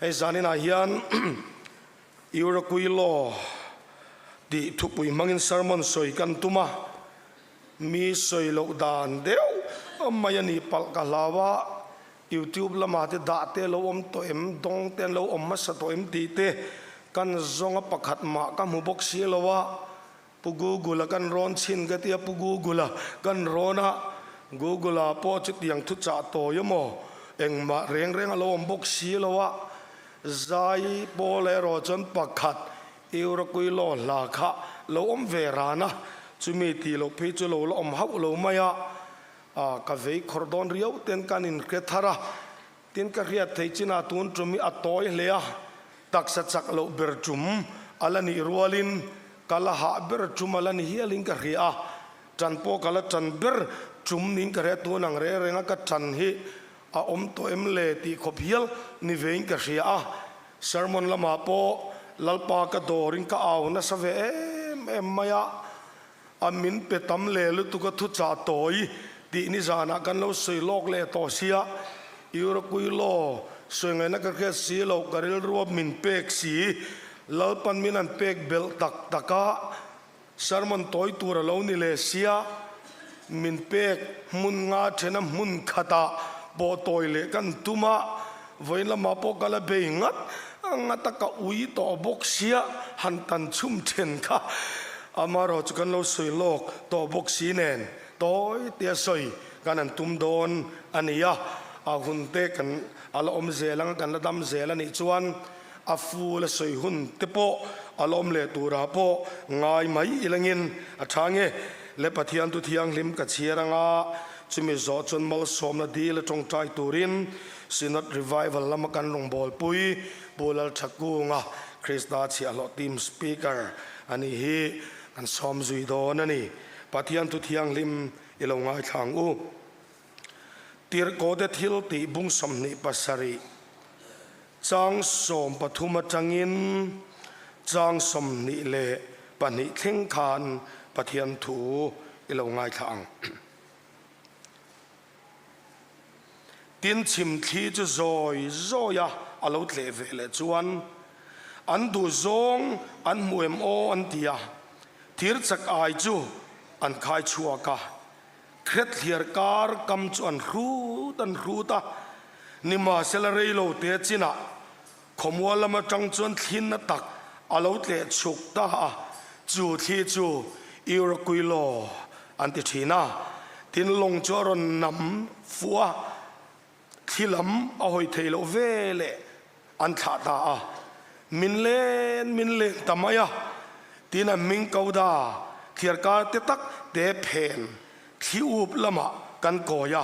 ไอ้สานินาเฮียนอิวรกุยโลดิทุปุยมังอินซาร์มอนสวยกันตุมามีสวยโลดานเดียวมายันนี่ปัลกะลาวะYouTube ละมาเตด่าเตโลอมตัวเอ็มดงเตโลอมมัสตัวเอ็มตีเตกันจงปักขัดมากันมุบกสีละวะปุกูกุลกันร้อนชินกันเตียปุกูกุลกันร้อนอะกูกุลพอจุดยังทุจจาโตยโมเอ็งมาเร่งอารมณ์บกสีละวะใจโปเลโรจนปักขัดอิวรกุยโลลาคะโลอมเวรานะจุมีตีโลพิจุโลอมฮับโลมายะกะเวคอร์ดอนเรียวเต็นกันอินเกทาระเต็นกันเรียดเทจินาตุนจุมีอัตโตยเลียตักสัจโลเบรจุมอัลนิรัวลินกะละหาเบรจุมอัลนิเฮียลินกะเรียจันโปกะละจันเบรจุมนิงกะเรียตัวนังเรเรงกะจันฮีอมตัวเอ็มเลติขบเฮียลนิเวงกะเรียเซอร์มอนละมาโปลัลปากะโดริงกะเอานะสเวเอ็มมายะอามินเปตัมเลลุตุกะทุจาโตยดีนิจานักันเราสวยโลกเลต่อเสียอิวรกุยโลสวยไงนักเรียนสีโลกกริลรวมมินเปกสีลัลปันมินันเปกเบลตักตะกะสารมันตัวตัวเรานี่เลเสียมินเปกมุนงาเชนะมุนขตาโบตัวเลกันตุมาไว้ละมาปกละเบงัดงัดตะกะอุยต่อบกเสียหันตันชุ่มเชนค่ะอามารอจุกันเราสวยโลกต่อบกสีเนนตัวเตียสวยกันอันตุมโดนอันนี้อาหุ่นเตกันอาลอมเซลังกันละดำเซลันอีจวนอาฟูละสวยหุ่นเตโปอาลอมเลตูราโปง่ายไหมอีลังอินอาชางเงเลปะเทียนตุเทียงลิมกัดเชียรังอาจุมิจอจนมัลสมนาดีละจงใจตูรินสินัดรีไววัลละมากันลงบอลปุยบูลชักกูงาคริสตาเชียลทีมสปีกเกอร์อันนี้ฮีกันสอมจุยโดนนี่ปะเทียนตุเทียงลิมอิลงง่ายทางอูตีร์โกเดทิลตีบุงสมนิปัสรีจังสมปฐุมจังอินจังสมนิเลปนิเข่งคานปะเทียนถูอิลงง่ายทางตินชิมทีจะโจยอาลุเลเวเลจวนอันดูจงอันมวยมโออันเดียทีร์จักไอจูอันขายชัวกะเคล็ดเหียร์การกำจวนรู้ตานิมาเซลเรโลเตจินะขมวลมาจังจวนทินนตักอาลุเลชุกตาจูที่จูอิวรกุยโลอันติทีน่าทินลงจรนนำฟัวที่ลำเอาหอยเทโลเวเลอันขาตามินเลนทำไมที่นั่นมิงเกาดาเทียร์การเตตักเตเพนที่อุบละมากันก่อยา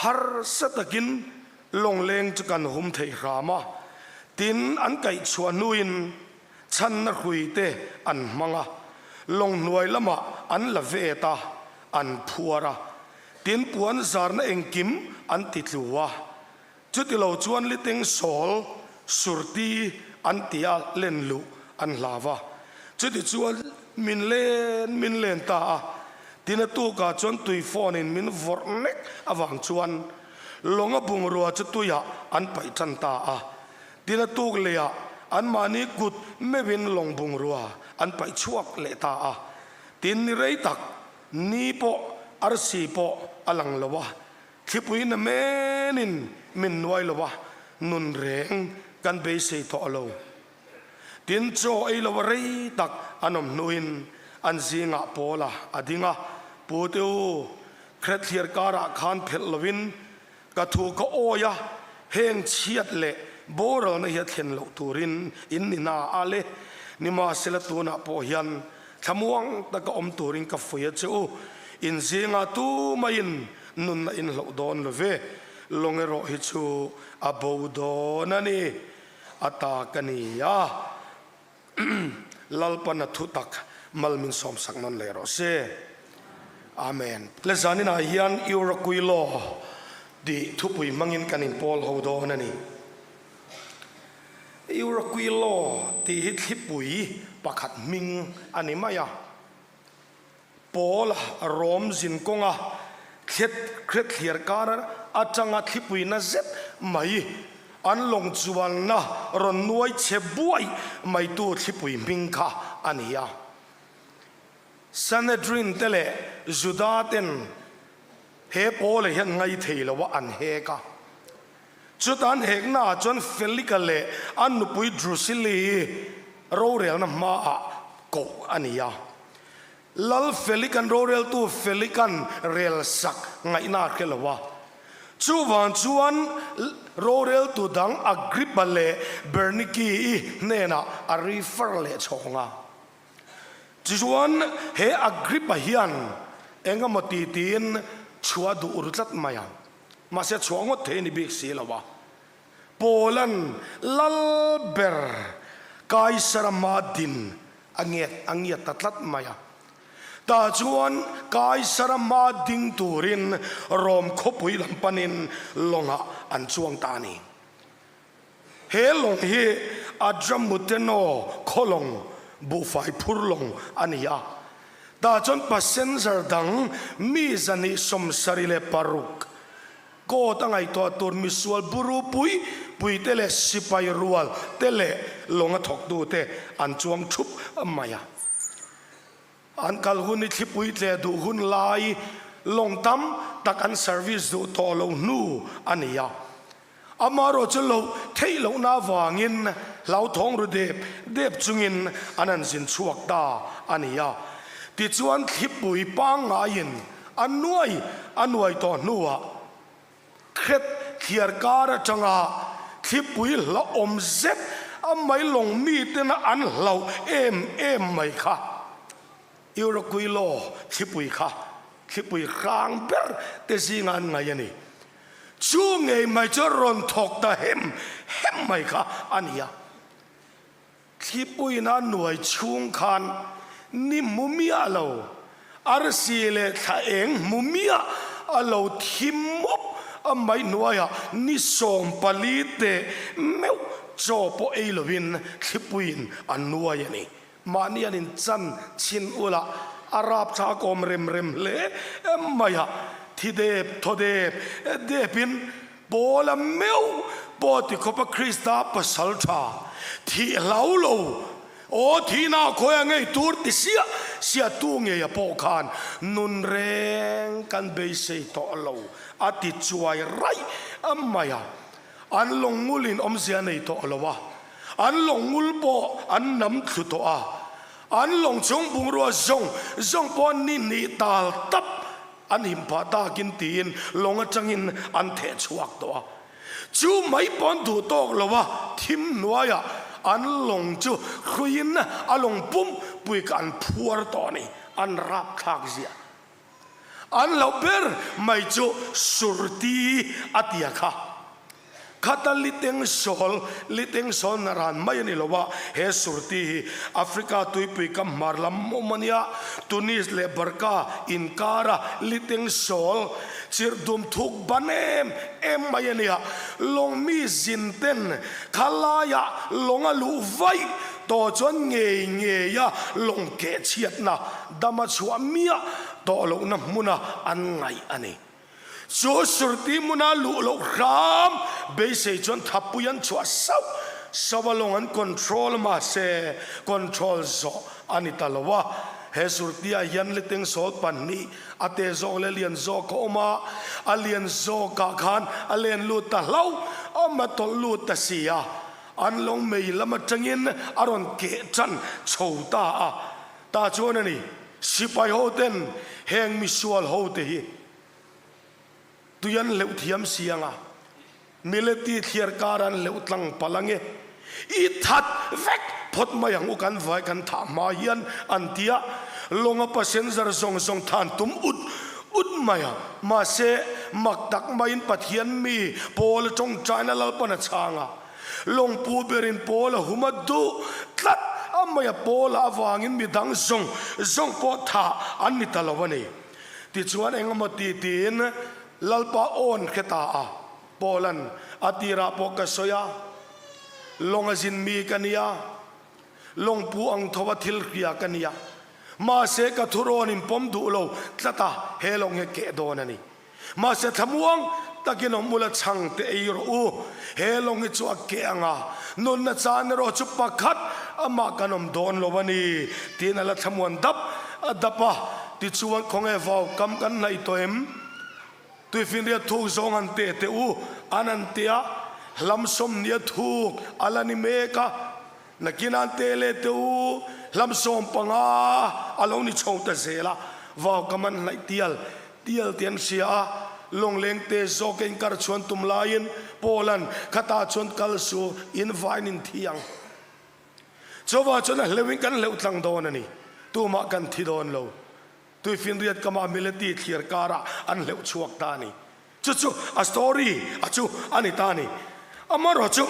ฮาร์สตะกินลงเลงจะกันหุมเทรามาตินอันไก่ชวนนุยนฉันนักคุยเตอันมังลงหน่วยละมาอันละเวตาอันพัวระตินปวนซาร์นเองกิมอันติดลัวจุดที่เราชวนลิติงโซลสุรตีอันติอาเลนลุอันลาวาจุดที่ชวนมินเลนตาที่นั่นตัวกาจนตุยฟอนินมินวอร์เน็กอวังชวนลงบุงรัวจุดตัวยอันไปจันตาที่นั่นตัวเลียอันมานิกุดไม่เป็นลงบุงรัวอันไปชวกเลตาที่นี่ไรตักนี่ปออาร์ซีปออลังละวะที่ปุยนเมนินมินไว้ละวะนุนเร่งกันเบสิทอโลตินโจไอละวะไรตักอันนมนุยนอันซิงะโปละอดิงะปูเตวเครดเทียร์การะคานเพลลวินกะถูกก็โอยะเฮงเชียดเละโบราณเฮียเทียนเหลาตูรินอินนินาอาเลนิมาเซลตูนาโปยันขมวงตะกอมตูรินกับฟุยเจ้าอินซิงะตูมาอินนุนอินเหลาดอนเลเวลงเอโรฮิจูอาบูดอนันีอัตากันียาลัลปนัทุตักมัลมินสมสักนันเลโรเซอาเมนเลจานินายันอิวรกุยโลดีทุปุยมังอินกันินพอลฮูโดนันีอิวรกุยโลที่ฮิตฮิปุยปักขัดมิงอันนี้มายาพอลรอมจินกงเคล็ดเขียร์การอาจังอาทิปุยน่าเจ็บไม่ อันลงจวนนะรอนนวยเชบวยไม่ตูที่ปุยมิงค่ะอันนี้ซันเนดรินเตเลจุดาเตนเฮโปเลเห็นไงเทลว่าอันเฮกะจุดอันเฮกน่าจนเฟลิกเลอันนุปุยดรุสิลีโรเรลนะมาโกอันนี้ลัลเฟลิกันโรเรลตูเฟลิกันเรลสักไงน่าเคลวะจูวันจวนโรเรลตูดังอักริบเลเบอร์นิกีเนน่ะอาริฟร์เลชงาจวนเฮอักริบเฮียนเองก็มาตีตีนชัวดูอุรุตัดมายังมาเสียชัวงดเทนิบิกสีละวะโปแลนด์ลัลเบอร์ไกสรามาดินอังเงียตัดลัดมายังตาจวนไกสรามาดิงตูรินรอมขบุยลำปนินลงอันจวงตานีเฮลงเฮอัจมุตโนโคลงบุฟายพูลงอันนี้ตาจนปัสเซนเซอร์ดังมีจันิสมสริเลปารุกก็ตั้งไอตัวตูร์มิสวลบุรุปุยเตเลสิปายรัวลเตเลลงถกดูเตอันจวงชุบมายาอันกัลหุนที่ปุยเตดูหุนไลลงตั้มตักอันเซอร์วิสดูตอลนูอันนี้อามาโรจโลเทโลนาวางินเหล่าทองรุเดบจุงินอันนั้นสินชวกตาอันนี้ติจวนที่ปุยปังอายินอันนวยตอนัวเคล็ดเขียร์การะจังอาที่ปุยละอมเซ็ตอันไม่ลงมีดนะอันเหล่าเอ็มไม่ค่ะอิรกุยโลที่ปุยค่ะที่ปุยครางเบอร์เตซิงานไงนี่ช่วงไงไม่จะรอนทอกตาเห็มไม่ค่ะอันนี้ที่ปุยนั้นหน่วยช่วงคันนี่มุมีอะไรอาร์ซีเลถ้าเองมุมีอะไรทิมมุบไม่หน่วยนี่ส่งผลิตเตเมื่อจบเอลวินที่ปุยอันหน่วยนี่มานี่อันจันชินอุละอาราบชากอมเร็มเล่ไม่ที่เดบทเดบินโบลเมวโบติคบคริสต์ปัสสัลชาที่เหล่าโลโอ้ที่น่าคอยไงตูร์ติเสียตูเงียปอคานนุนเรงกันเบยเซตอโลอาทิตย์ช่วยไรไม่อันลงงูลินอมเสียในตอโลวะอันลงงูลโบอันน้ำขุตัวอันลงจงบุงรัวจงปอนนี่ตาลตับอันหิมพาตากินตีนลงจังอินอันเทชวักตัวจูไม่ปอนดูตอกละวะทิมนัวยอันลงจูคุยนะอันลงปุ่มปุยกันพัวตัวนี้อันรับทักเสียอันเราเบอร์ไม่จูสุรตีอัตยาค่ะขัดลิเตงโซลนารันไม่นี่ละวะเฮสุรตีแอฟริกาตุยปุยกัมมาร์ลามโมเนียตุนิสเลบาร์กาอินการาลิเตงโซลชิรดุมทุกบันไม่นี่ลงมีจินเตนขลายะลงอลูไวต่อจนเงยลงเกชียดนะดามาชัวมียต่อลงน้ำมุนะอันไงอันนี้โจสุรตีมุนาลุโลรามเบสจนทับปุยันชัวสาวลงอันคอนโทรลมาเซคอนโทรลโซอันนี้ตลอดเฮสุรตียันลิติงโซปันนี้อาเตโซเลเลียนโซโคมาอเลียนโซกาคานอเลียนลูตาเล่าอามาตลูตาเสียอันลงไม่ละมาจังยินอารอนเกจันโชตาจวนนี่สิไปโฮเทนแห่งมิสวลโฮเทฮีตุยันเลวเทียมเสียงมิเลตีเทียร์การันเลวตั้งพลังอีทัดเวกพดมาอย่างอุกันไว้กันถามมายันอันเดียลงอัปเซนซาร์ซงทานตุมอุดมาเสมักตักมาอินปัทยันมีโพลจงใจนั่นลปนัดช่างลงปูเบรินโพลหุมัดดูตัดมายโพลอาวางินมีดังซงโพธาอันนี้ตลอดวันนี้ติดชวนเองมาตีนลัลปาโอนเขตาโปแลนด์อาติราปกสอยาลงจินมีกันยาลงปูอังทวัติลเรียกันยามาเสกทุโรนิมปมดูโลตตาเฮลงเกโดนันนี่ มาเสทำวงตะกินอมุลช่างเตยรูเฮลงอิจวกเกงานุนนัจานรอจุปปักขัดอามากันอมโดนโลวันีตีนัลทำวันดับปะติดชวนของเอวากำกันในตัวเอ็มตุยฟินเรียทุกซองอันเตเตอูอันนันเตียลำสมเนียทุกอัลนิเมกะนักกินอันเตเลเตอูลำสมปังอาอารมณ์นิชงตะเซละวาวกำมันในเตียลเตียนเสียลงเลงเตโซเกนการชวนตุมลายินโปแลนด์คาตาชวนกัลสูอินไวนินเทียงจว่าชนเลวิงกันเลวตังโดนนี่ตัวมากันที่โดนโลตัวฟินเรียดกมามิเลตีเขียร์การะอันเลวชวกตานี่จุอัสตอรี่จุอันนี้ตานี่อามารอจุ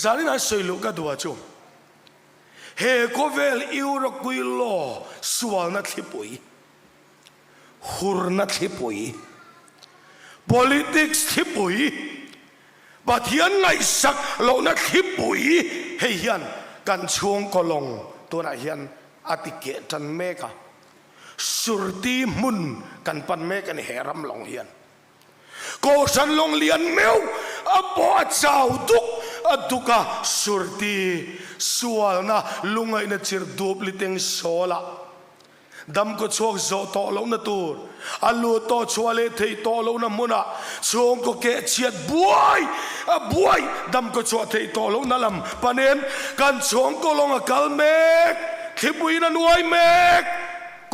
จารินันสวยลูกก็ดูจุเฮโคเวลอิวรกุยโลสวลนัทลิปุยฮูร์นัทลิปุย politics ลิปุยบัดยันไงสักเรานัทลิปุยเฮียนกันช่วงกลงตัวนั้นเฮียนอติเกตันเมกะสุรตีมุนกันปันเมกันเฮรัมลงเฮียนก็ฉันลงเลียนเมวอบอเจ้าดุกะสุรตีสวลนะลุงไอ้นัดจิรดูบลิเตงโซละดำก็ชวกโจโตลงนัตูร์อัลลูโตชัวเลเทโตลงน้ำมุนะช่วงก็เกะเชียดบวยดำก็ชัวเทโตลงนั่นลำปนเนกันช่วงก็ลงกัลเมกทิบุยนันไวเมก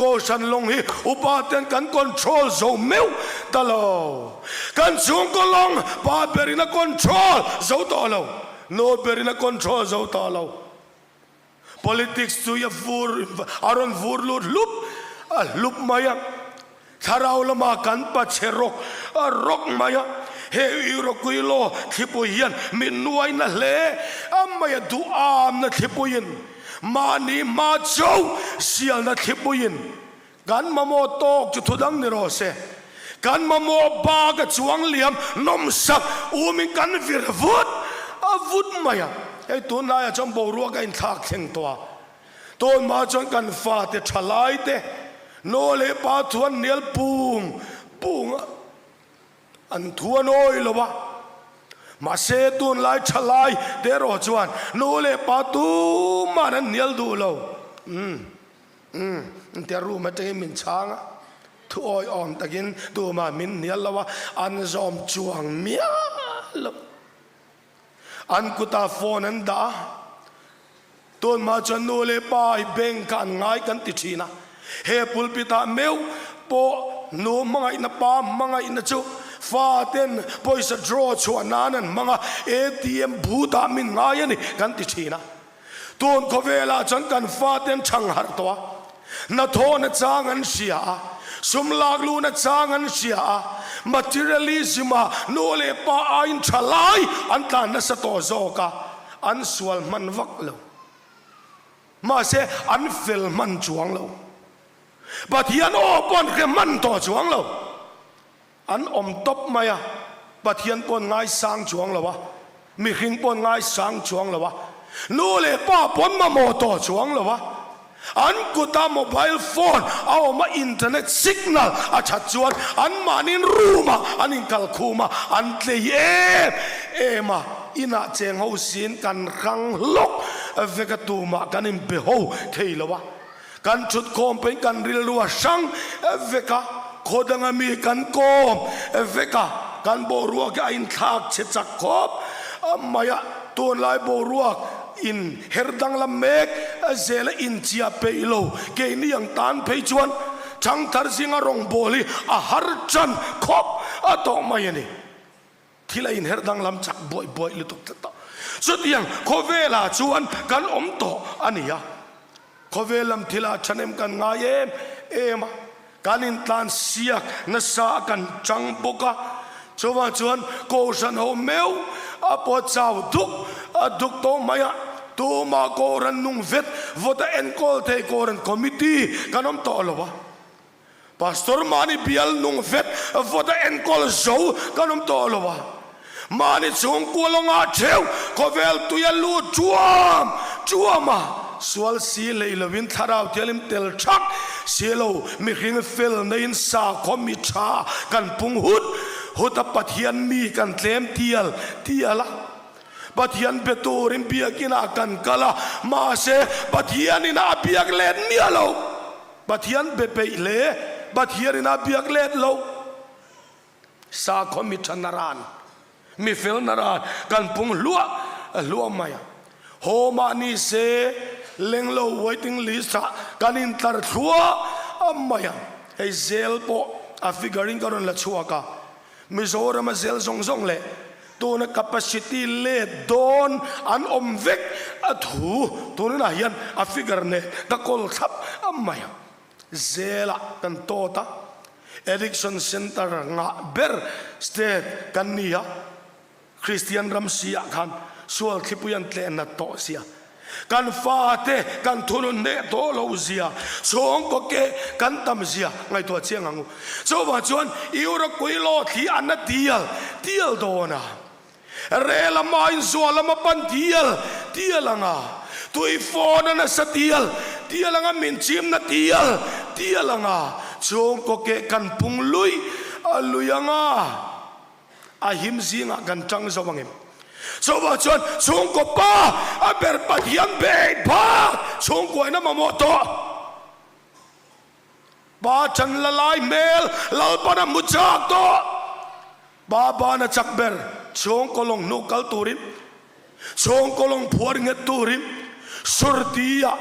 ก็ฉันลงฮีอุปาเทนกันคอนโทรลโจเมวตลอดกันช่วงก็ลงปาเบรินักคอนโทรลโจตลอดโนเบรินักคอนโทรลโจตลอดpolitics ตุยฟูร์อารอนฟูร์ลุบมายังถ้าเราละมากันปัจเจรกมายังเฮอิรกุยโลทิปุยันมินวยนั่นแหละไม่ดูอามนั่นทิปุยันมานีมาโจเสียนั่นทิปุยันกันมาโมโตกจุดทุดังนิโรเซกันมาโมบากจวงเหลี่ยมนมสักอูมิกันวิรวุดมายังไอ้ตัวนายจอมบรัวกันทักเข่งตัวมาจนกันฟาเตฉลายเตโนเลปาทวนเนียลปุงอันทวนโอยลวะมาเสตุนลายฉลายเดรอจวนโนเลปาตูมานันเนียลดูเราแต่รู้มาจะให้มินช้างทุออยออมตะกินตัวมามินเนียลละวะอันจอมจวงเมียลอันกุตาโฟนันดาต้นมาจนโนเลปายเบ่งกันง่ายกันติชีนะเฮปุลปิตาเมวโปโนมังไงนะปามังไงนะจูฟาเต็นปอยสะดรอชวนานันมังเอทีเอ็มบูตามินง่ายนี่กันติชีนะต้นเขาเวลาจนกันฟาเต็นช่างหัดตัวนาโทนะจางันเสียสมลากลูนะจางันเสียmaterialism โนเลปาอินฉลายอันตานสตอโซกาอันสวลมันวักเลวมาเสอันฟิลมันจวงเลวบัดยันโอปอนเกมันต่อจวงเลวอันอมตบมาอะบัดยันปนง่ายสร้างจวงเลวะมีขิงปนง่ายสร้างจวงเลวะโนเลปาปนมาโมต่อจวงเลวะอันกุตาโมบายโฟนเอามาอินเทอร์เน็ตสัญญาณอาชัดจวนอันมานินรูมาอันนินกัลคูมาอันเลียมาอินาเจงเอาสินกันรังลกเวกตูมากันอิมเบโฮเทลวะกันชุดโคมเป็นกันริลวะช่างเวกาโคดังมีกันโคมเวกากันโบรัวกันอินทักเชจักคบมายะตัวลายโบรัวอินเฮรดังลำเมกเซลอินเจียเปโลเกนี่ยังตานเพจวนจังทาร์ซิงอรงโบลีอาฮาร์จันคบต่อมาอย่างนี้ที่ละอินเฮรดังลำจักบ่อยลุตุกตะสุดยังโคเวลาชวนกันอมโตอันนี้อะโคเวลำที่ละฉันเอ็มกันง่ายมากันอินตานเสียกนัสากันจังบุกะชวนโกชันโฮเมลปวดเจ้าดุกโตมายะตัวมาโกรันนุ่งเวทวดเอ็นโคลเทโกรันคอมมิตี้กันอมโตลวะพาสตอร์มานิเบียลนุ่งเวทวดเอ็นโคลโซกันอมโตลวะมานิชงกูลงอาเทวโคเวลตุยลูจัวมา sual si leilovin tharau telim tel chak selo mi ring fel nein sa khomi cha kan pung hut pathian mi kan tlem tiala pathian betorin biakina kan kala ma se pathian ina biak let nialo pathian bepe le pathian ina biak let lo sa khomi chanaran mi fel naran kan pung lua maya homa ni se lenglo waiting list kan in tar thua amaya ei zel po a figuring karon la chuaka mizoram zel zong le to na capacity le don an omvek athu to na hian a figure ne ka kol thap amaya zela kan tota addiction center nga ber state kan nia Christian Ramsia kan sual khipuyan tle na to sia kan fate kan thunun ne to lo zia song ko ke kan tam zia ngai to chiang angu so wa chuan euro koilo thi an tial do na rela main suala ma pan tial anga tui phone na sa tial anga min chim na tial anga song ko ke kan pung lui aluyanga ahim zinga kan chang zawangem so ba chuan chung ko pa a ber pathian be pa chung ko na mamoto ba chan lalai mel lal pana muchak to ba na chakber chung ko long nokal turin chung ko long phuar nge turin surtia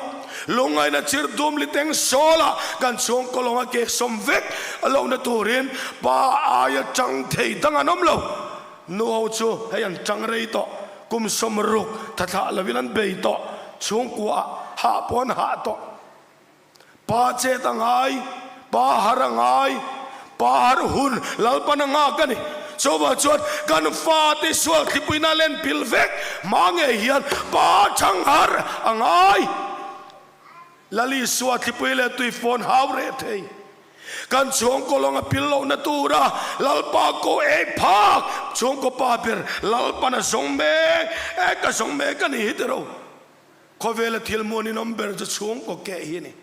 longai na chir dum liteng sola kan chung ko long ke somvek alo na turin ba aya chang thei dang anom lo no ho chu hayan chang rei to kum somruk thatha lawilan bei to chung kwa ha pon ha to pa che tangai pa harangai pa har hun lalpana nga kani so ba chot kan fa ti swal khipuina len pilvek mange hian pa chang har angai lali swat khipuile tui phone haure thei kan chung ko longa pillo na tura lalpa ko e phak chung ko pa per lalpa na songbe e ka songbe kan hitero khovela thilmoni number je chung ko ke hini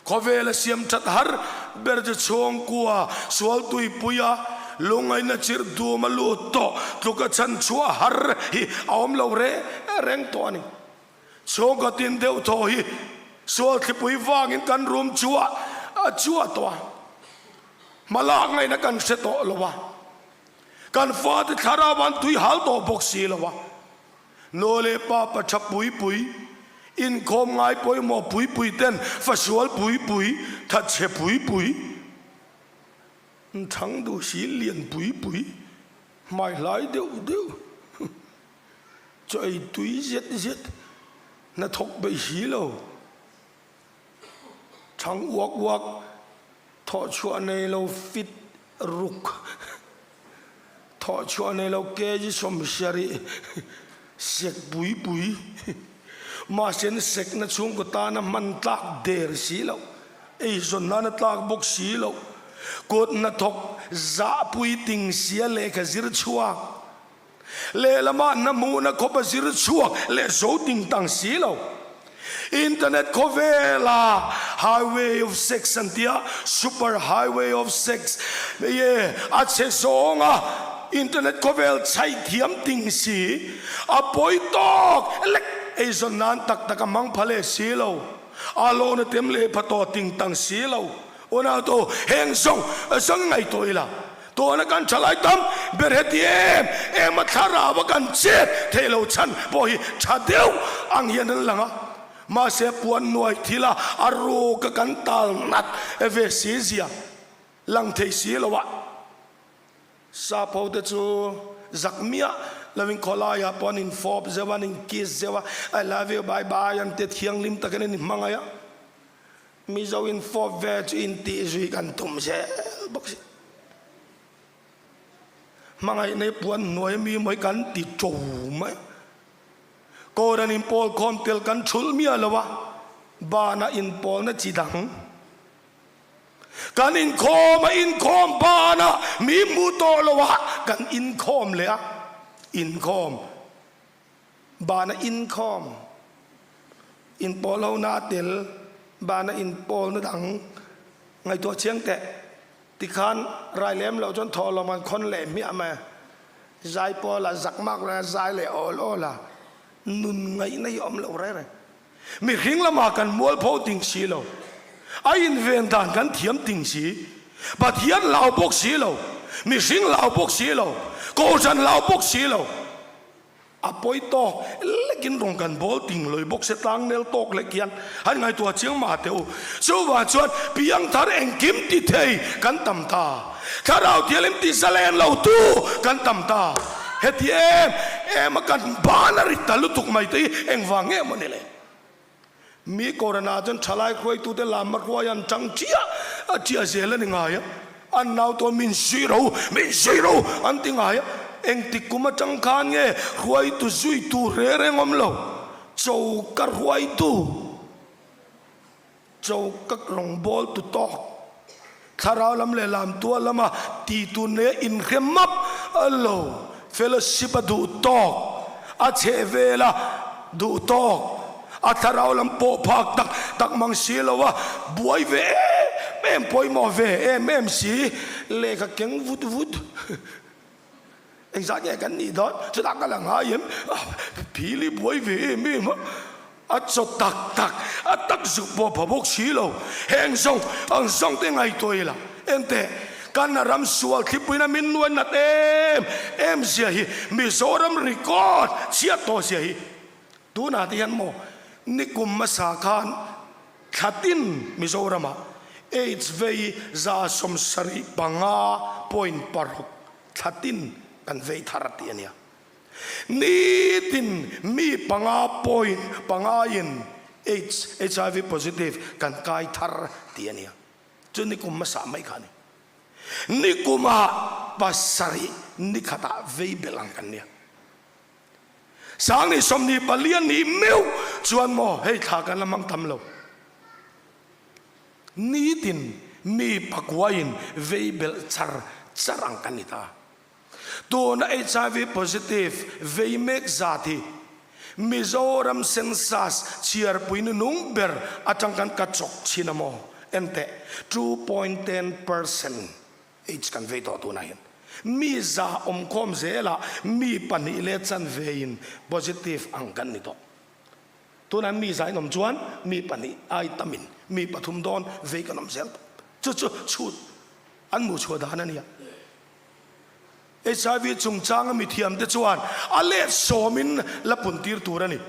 khovela siam chat har ber je chung kwa swal tui puya longai na chir du malu to tuka chan chua har hi awm lo re reng to ani chung ko tin deu to hi swal khipui wangin kan room chua toa malak ngai na kan seto lowa kan fa te tharawan tui hal to boxi lowa nole pa chap pui in khom ngai poi mo pui ten fasual pui that che pui thang du si lien pui mai lai deu choi tui zet na thok bei hi lo thang wak thọ chua này lâu fit ruk thọ chua này lâu kê ji som shari sek bui ma sen sek na chung ko ta na man tlak der si lo ei zon na tlak bok si lo kot na thok za pui ting sia le ka zir chua le lama na mu na ko pa zir chua le zo ting tang si lo internet kovela highway of sex antia super highway of sex ye ache zonga internet kovel chai thiam ting si apoi tok lek ezon nan tak mang phale silo alo na temle phato ting tang silo ona to heng song ngai toila to na kan chalai tam berhetiem thara ba kan che thelo chan boi chadeu ang hian langa ma se puan noi thila aru ka kan tal nat evesizia lang thei si lowa sa po de chu zakmia loving kolaya pon in fob zewan in kiss zewa I love you bye bye an te thiang lim takan ni mangaya mi zo in fob vet in ti zui kan tum se box mangai nei puan noi mi moi kan ti chou mai koran in pol kom tel kan chul mia lawa bana in pol na chidang kan in kom bana mi mu to lawa kan in kom le in kom bana in kom in polo na tel bana in pol na dang ngai to chiang te ti khan rai lem lo chon tholo man khon le mi ama zai po la zak mak la zai le ol ola nun ngai na yom lo re mi hring la ma kan mol pho ting si lo ai in ven dan kan thiam ting si ba thian lao bok si lo mi hring lao bok si lo ko chan lao bok si lo apoi to lekin rong kan bol ting loi bok se tang nel tok lekian han ngai tua chiang ma teu chu wa chuan piang thar eng kim ti thei kan tam ta tharau thialim ti salen lo tu kan tam ta heti em kan banari talutuk mai te eng wange monele mi corona jon thalai khoi tu te lam ma khoi an chang chia a chia zela ni ngaya an nau to min zero an ti ngaya eng ti kuma chang khan nge khoi tu zui tu re ngom lo chou kar khoi tu chou kak rong bol tu to tharau lam le lam tu lama ti tu ne in khemap allo fellowship du to a che vela du to a tharau lam po phak tak mang silowa buai ve em poi mo ve em si le ka keng vut anh giá nghe cái gì đó chứ ta cái là ngã yếm pili buổi về mê mà cho tắc tắc dục bỏ bốc xí lâu hẹn xong anh xong tới ngày tôi là em thế can là ram sual khi bữa nay mình nuôi nát em gì mi số ram record chia to gì tu na thì anh mo nikum masakan khatin mi số ram AIDS về ra som sari banga point paruk khatin kan vei tharat ania ni tin mi panga point panga in HIV positive kan kai thar tiania chuni kum ma sa mai khani ni kuma pasari ni khata vei belang kan nia sang ni som ni palian ni meu chuan mo hei tha kan lamang tham lo ni tin mi pakwain vei bel charang kanita tu na HIV positive vei mek zati Mizoram census chiar puin nung ber atang kan kachok chinamo ente 2.10% age kan vei to tu na hin mi za omkom zela mi pani le chan vein positive ang kan nito tu na mi za nom chuan mi pani ai tamin mi pathum don vei kanom zel chu an mu chu da na nia HIV chung chang mi thiam te chuan ale somin la puntir turani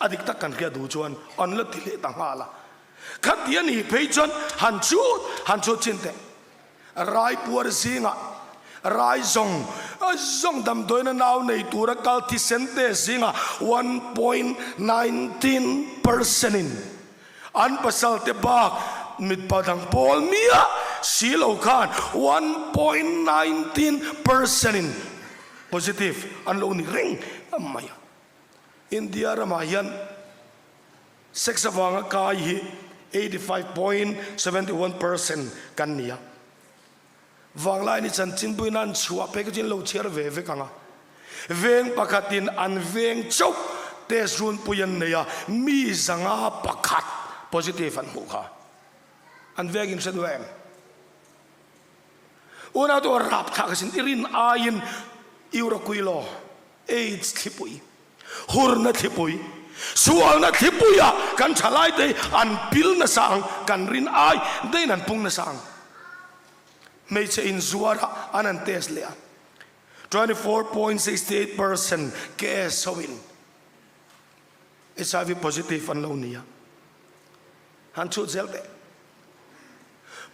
adik tak kan khia du chuan on la thile ta hala khatia ni peichon han chu chinte rai puar zinga rai zong dam doina naw nei tura kal thi sente zinga 1.19% in an pasal te bak mit padang pol mia silo khan 1.19% in positive an lo ni ring amaya India ramayan sex awanga kai hi 85.71% kan nia wanglai ni chan chin buinan chua pe jin lo cher ve kanga veng pakatin an veng chok te sun puyan neya mi zanga pakat positive an mukha an vegin sedwem una to rap thakasin irin ayin Euroquilo AIDS thipui hurna thipui sual na thipuya kan thalai te an pil na sang kan rin ai dein an pung na sang me che in zuara anan tesla 24.68% case sowin HIV positive an lonia han chu zelte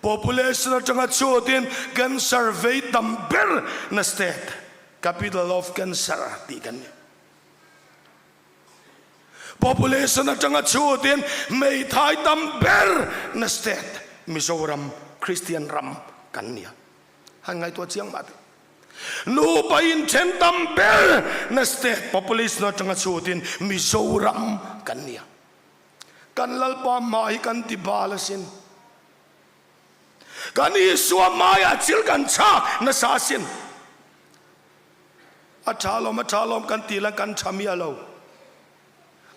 population at sanga chutin kan survey tamber na state capital of cancer ti kan population at sanga chutin may thai tamber na state Mizoram Christian ram kan nia hangai to chiang mat nu pa in chen tamber na state population at sanga chutin Mizoram kan nia kan lalpa mai kan ti balasin kan iswa maya chil kan cha na sasin athalom kan tilang kan chamia lo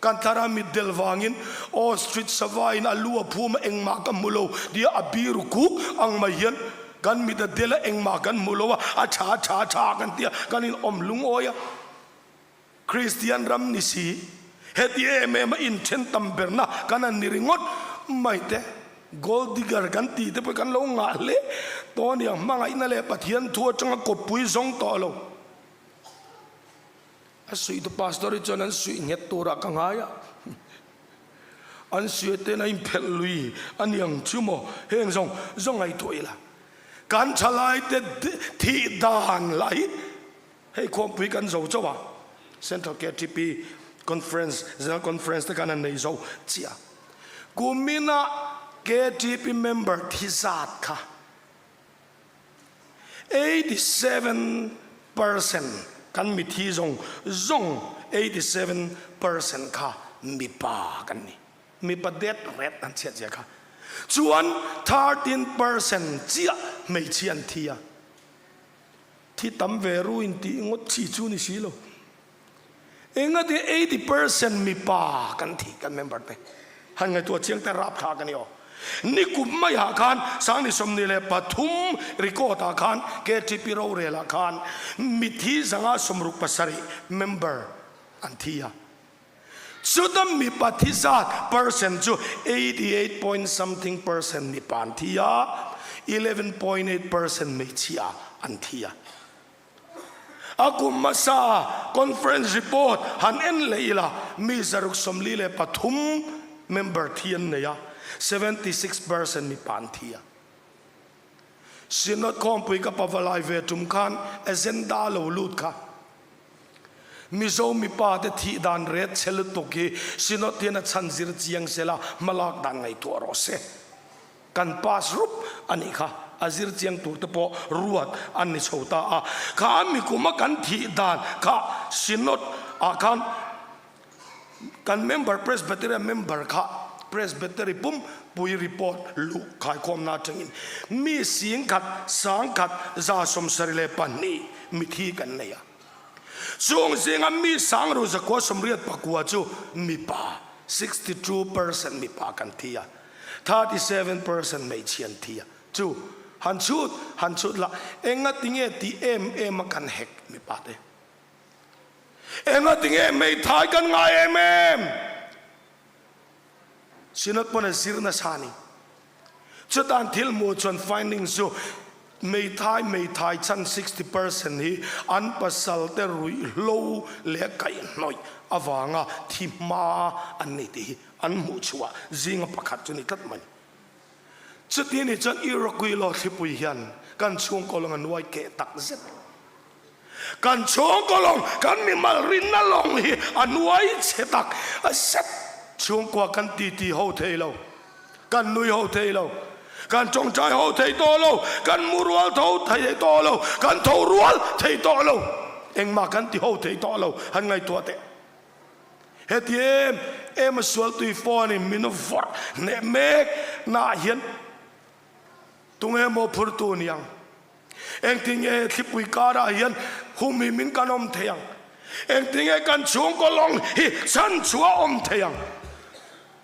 kan thara mi delwangin o street savain alua phum engma ka mulo dia abiru ku ang mahian kan mi da dela engma kan mulo a cha kan tia kan in omlung oya Christian ram nisi heti em in chen tamberna kan niringot maite gold digger kan ti te kan lo nga le to ni ang mga inale pathian thua changa ko pui zong to lo asui to pastor chon an sui nget tura kangaya an sui te na impel lui an yang chumo heng zong ai toila kan chalai te thi dan lai hei khom pui kan zo chawa Central KTP conference general conference te kan nei zo chia kumina KTP member thizat kha 87% kan mi thi zong 87% kha mi pa kan ni mi pa det ret an chia chia kha chuan 13% chia mei chian thia thi tam ve ru in ti ngot chi chu ni si lo enga de 80% mi pa kan thi kan member te han ngai to chiang te rap tha kan yo ni kum mai ha khan sang ni som ni le pathum rikota khan KTP ro re la khan mi thi zanga somruk pasari member an thia sudam mi pathizat percent chu 88 point something percent mi pan thia 11.8% mi chia an thia akum masa conference report han en leila mi zaruk somli le pathum member thian ne ya 76% mi pan thia sinot kompui ka pawalai ve tum khan agenda lo lut kha mizo mi pa te thi dan ret chel to ki sinot tiana chanjir chiang sela malak dan ngai to ro se kan pas rup ani kha azir chiang tur te po ruat ani chota a kha mi kuma kan thi dan kha sinot a khan kan member presbyterian member kha presbytery pum pui report lu khai khom na changin mi sing khat sang khat za som sarile pani mi thi kan neya chung singa mi sang ru za ko somriat pakua chu mi pa 62% mi pa kan thia 37% mei chian thia chu han chut la enga tinge ti em kan hek mi pa te enga tinge mei thai kan nga em sinat pon sirna sani chutan thil mo chon findings so mei thai chan 60% hi an pasal te rui lo le kai noi awanga thima an ni ti an mu chua zinga pakhat chuni tat man chuti ni chan irokui lo thipui hian kan chung kolong an wai ke tak zet kan chung kolong kan mi mal rin na long hi an wai chetak a set chung kwa kan ti ho thei lo kan nui ho thei lo kan chong chai ho thei to lo kan murual tho thei to lo kan tho rual thei to lo engma kan ti ho thei to lo han ngai to te hetiem em sual tu phone min for ne mek na hian tung em mo phur tu niang eng ting e thipui kara hian humi min kanom theyang eng ting e kan chung ko long hi chan chua om theyang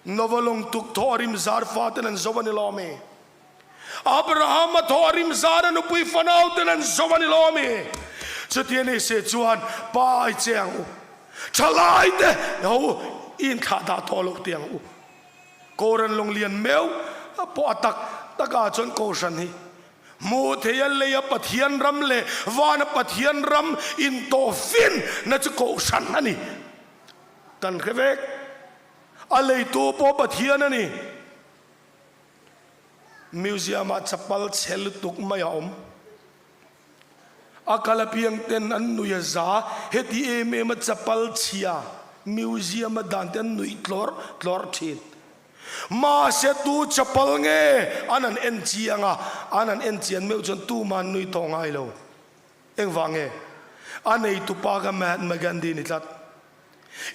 novolong tuk thorim zar faten an zovani lome Abraham thorim zar an upui fanau ten an zovani lome chutiani se chuan pai chang u chalai te ho in kha da tholo tiang u koran long lian meu po atak taka chon ko san hi mu theyal le pathian ram le wan pathian ram in to fin na chu ko san ani kan khevek alei tu po pathian ani museum a chapal chel tuk mayom akala piang ten an nuya za heti em chapal chia museum dan ten nui tlor thin ma se tu chapal nge anan en chianga anan en chian meu chon tu man nui to ngai lo eng wange anei tu pa ga Mahatma Gandhi ni tat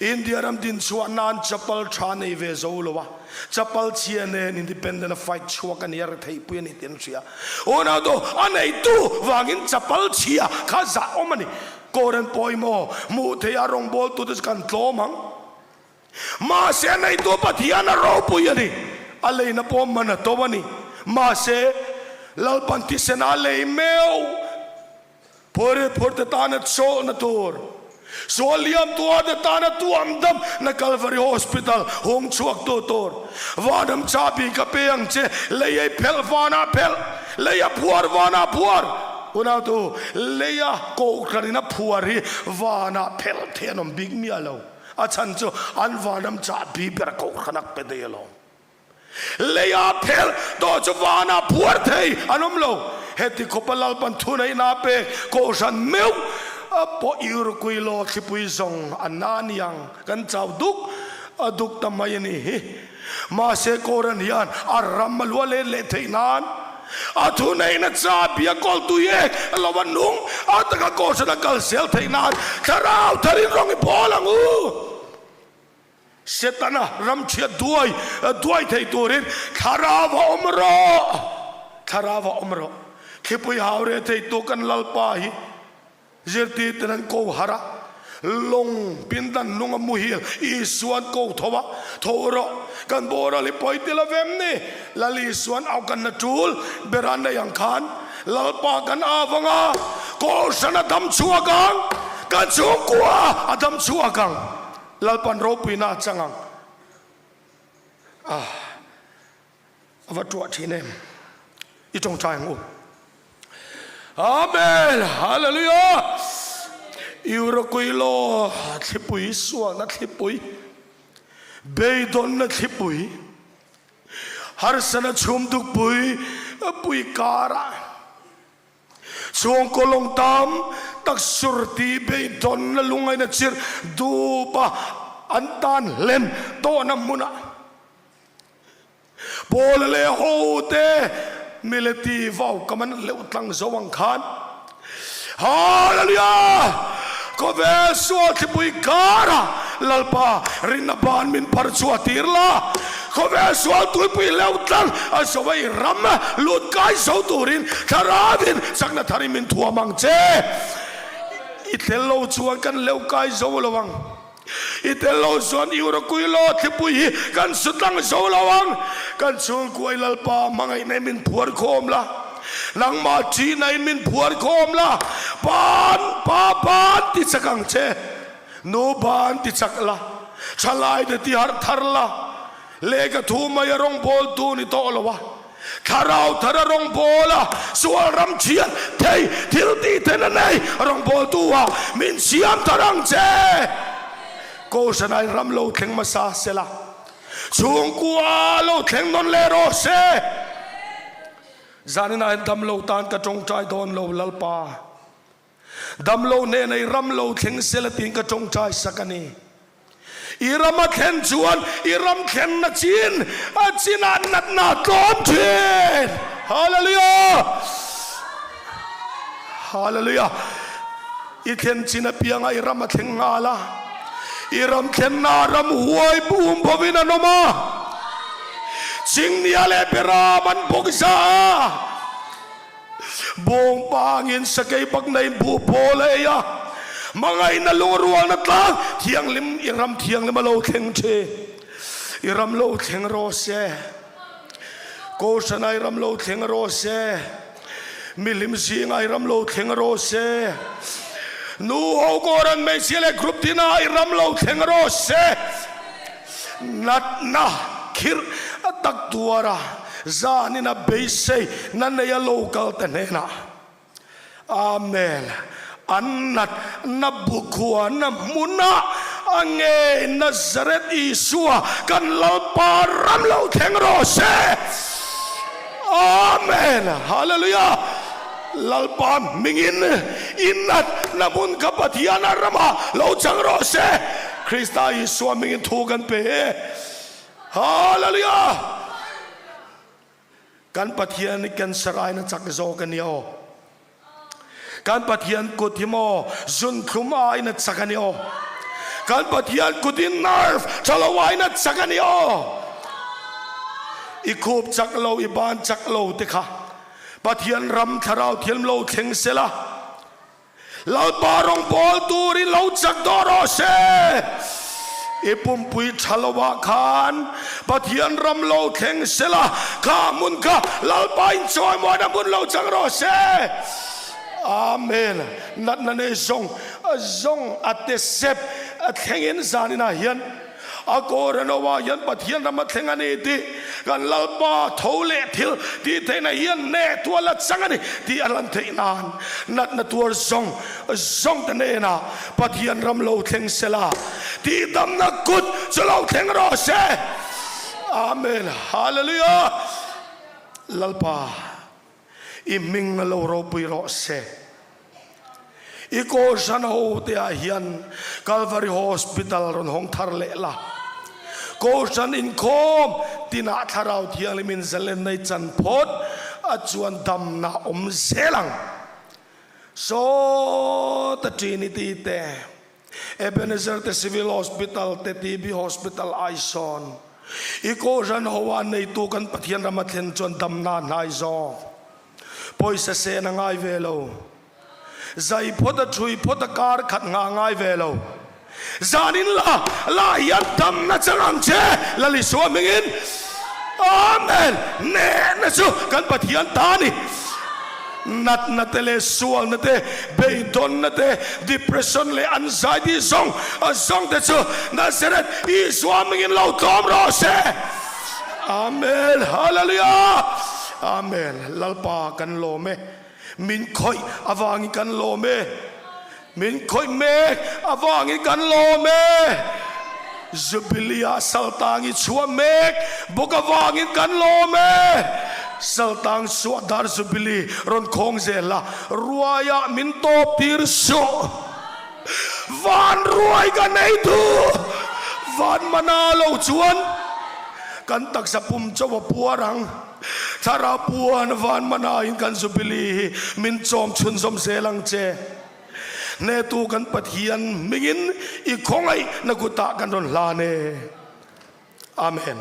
India ram din chuanan chapal thane ve zolowa chapal chiane independent fight chuakan yar thei puani ten chia ona do anei tu wangin chapal chia khaza omani koran poimo mu thei arong bol tu kan tlomang มาเสในตัวปะเทียนเราปุยนี่อะไรนะพ่อมันนะตัวนี่มาเสลลปันติเสนาเลยเมวพอร์ตตานะโซนะตัวโซเลียมตัวเดตานะตัวอัมดัมนะคัลวารีฮอสพิทอลหงชวกตัววาดัมชาบีกับเปียงเจเลยเพลวานาเพลเลยพัววานาพัวอุณาตัวเลยโกครานินะพัวรีวานาเพลเทนอมบิกมีอะไรอาจารย์จูอันวาดัมชาบีเปรโกขนักเปเดียลเลยเพลตัวจวานาพัวเทยอันนั้นเราเฮติคบลลปันทุนไอนาเปโกชันเมวพออิรุกุยโลคิปุยซงอันนานียังกันเจ้าดุกทำไมนี่มาเสกอรันยันอารัมมัลวะเลเทนานอาทุนไอนัทซาบียกอลตุเยลวันนุ่งอาตะกะโกสนักลเซลเทนานคาราวทารินรองอิพอลังเสตนะรัมเชียด้วยเทตัวรินคาราวอมรอคิปุยฮาวเรเทตัวกันลลปาฮีเจตีตนันโกหระลงปินดันนุงมุฮิลอีสวนโกทว่าทอรกันโบราลิปอยติลาเวมนี่ลลิสวนเอากันนัจูลเบรันในยังขันลลปากันอาฟังอาโกสนาดำชัวกังกันชัวกัวอดำชัวกังลลปันโรปีนาจังังวัดตัวที่เนี่ยอีจงใจงูอาเมนฮาเลลูยาอิวรกุยโลทิปุยสวงนัทิปุยเบยดอนนัทิปุยฮาร์สนาชุมดุกปุยการะช่วงโคลงตามตักสุรตีเบยดอนนลุงไอนัชิรดูปะอันตันเล่นโตน้ำมุนะโบเลโฮเตมิเลตีวาวกำมันเลวตั้งสว่างขันฮาเลลูยาก็เวสวดที่บุยการะลลปารินบานมินพาร์ชวติรลาก็เวสวดที่บุยเลวตั้งอาสวัยรัมลุดกายสาวตูรินคาราบินสักนาทาริมินทัวมังเจอิเทลโลชวนกันเลวกายสาวละวังอิเตลโลส่วนอิวรกุยโลที่ปุยกันสุดลังโซลาวังกันชวนกุยลลปามังไอในมินผัวโคมละนังมาจีในมินผัวโคมละปานติดสักังเชโนบานติดสักละชลายเดติฮาร์ทาร์ละเลกทูมายรองโบลตูนิโตละวะคาราวทารองโบละสวรรมเชียนเทยทิลตีเทนเนยรองโบลตัวมินเชียมทารังเจโกสนายรำโลเทงมาซาเซลาช่วงกัวโลเทงนนเลโรเซจานินายดำโลตานกระจงใจโดนโลลลปาดำโลเนในรำโลเทงเซลตินกระจงใจสักนีอีรำมาเข็นจวนอีรำเข็นนัดจีนจีนนัดนาตอมจีนฮาเลลูยาฮาเลลูยาอีเข็นจีนเปียงอีรำมาเข็นงาลาอิรำเข็นนารำหวยบุ้มพวินาโนมาจิงเนียเลเปรามันบกซาบงปางอินสกัยปักในบูโพเลยะมังไงนลุงรัวนัตลาเทียงลิมอิรำเทียงลิมโลเข่งเชอิรำโลเข่งโรเซโกสนายรำโลเข่งโรเซมิลิมซีงไอรำโลเข่งโรเซนูโอโกรันไม่เสียเลยกรุ๊ปที่น่าอิรำโลเข่งโรเซนัดนะคิรตักตัวระจานินะเบสเซนั่นเนี่ยโลกาลแต่เนี่ยนะอาเมนอันนัดนับบุคคลนับมุนะอังเงินนัซาเรตอิสุวกันลลปารำโลเข่งโรเซอาเมนฮาเลลูยาลลปามมิงอินนัดนับุนกับปฏิญาณรมาโลจังโรเซคริสต์อิสุวมิงทูกันเปฮาเลลูยาการปฏิญาณกันสลายนัจักโจกันเนียวการปฏิญาณกุฏิโมจุนคุมายนัจักกันเนียวการปฏิญาณกุฏินาร์ฟชลวายนัจักกันเนียวอีคูบจักโลอีบานจักโลติค่ะปฏิญาณรำทาราวเทียมโลเข่งเสละเราปารองบอลตูริเราจักดอรอเซ ipum pui chalawa khan pathian ram lo theng sela kha mun kha lalpain choi mo na mun lo chang ro se amen nat na ne zong ate sep thengin zanina hian akoranowa yan pathian ram thengani ti kan lalpa thole thil ti theina hian ne tuala changani ti alan theinan nat na tur zong tane na pathian ram lo theng sela ti dam na kut chalo theng ro se amen hallelujah lalpa iming na lo ro pui ro se iko san ho te a hian Calvary Hospital ron hong thar le la ko san in khom tina tharau thiang limin zalen nei chan phot a chuan dam na zelang so the Trinity te Ebenezer te Civil Hospital te TB Hospital Aison iko san ho an nei tu kan pathian ramathen chuan dam na nai zo poisa se na ngai velo zai phota thui phota kar khat nga ngai velo zanin la yan dam na changam che lali so mingin amen ne na chu kan pathian ta ni nat na tele sual na te beidon na te depression le anxiety song te chu na seret I swamingin lo tom ro se amen hallelujah amen lalpa kan lo me min khoi awangi kan lo me min khoi me awangi kan lo me jubilia saltangi chua me boka awangi kan lo me saltang suadar jubili ron khong zela ruaya min top tir so van ruai kan nei tu van manalo chuan kan tak sa pum chawa puarang thara puan van manain kan jubili min chom chun som selang che ne tu kan pathian mingin I khongai naguta kan ron la ne amen